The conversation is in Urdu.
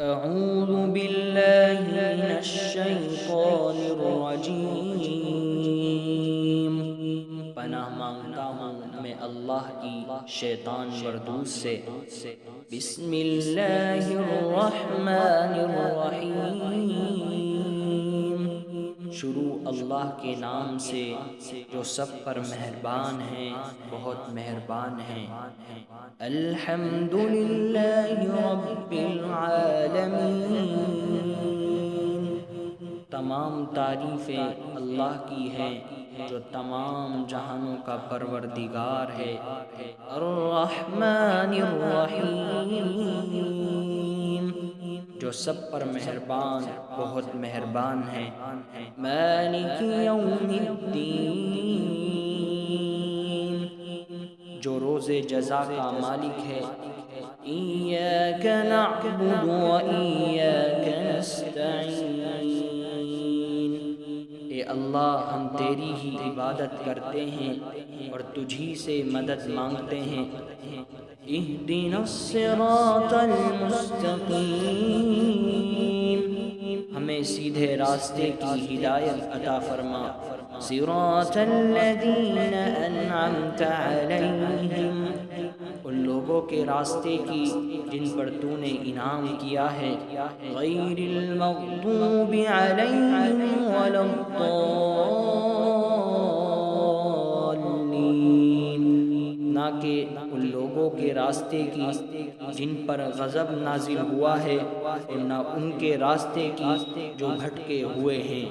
اعوذ باللہ من الشیطان الرجیم، پناہ مانگتا ہوں میں اللہ کی شیطان مردود سے۔ بسم اللہ الرحمن الرحیم، شروع اللہ کے نام سے جو سب پر مہربان ہیں، بہت مہربان ہیں۔ الحمد للہ رب العالمین، تمام تعریفیں اللہ کی ہیں جو تمام جہانوں کا پروردگار ہے۔ الرحمن الرحیم، جو سب پر مہربان بہت مہربان ہے۔ مالک یوم الدین، جو روز جزا کا مالک ہے۔ ایاک نعبد و ایاک نستعین، اے اللہ ہم تیری ہی عبادت کرتے ہیں اور تجھی سے مدد مانگتے ہیں۔ اہدنا الصراط المستقیم، ہمیں سیدھے راستے کی ہدایت عطا فرما۔ صراط الذین انعمت علیہم، ان لوگوں کے راستے کی جن پر تو نے انعام کیا ہے۔ غیر المغضوب علیہم ولا الضالین، نہ کہ ان لوگوں کے راستے کی جن پر غضب نازل ہوا ہے، اور نہ ان کے راستے کی جو بھٹکے ہوئے ہیں۔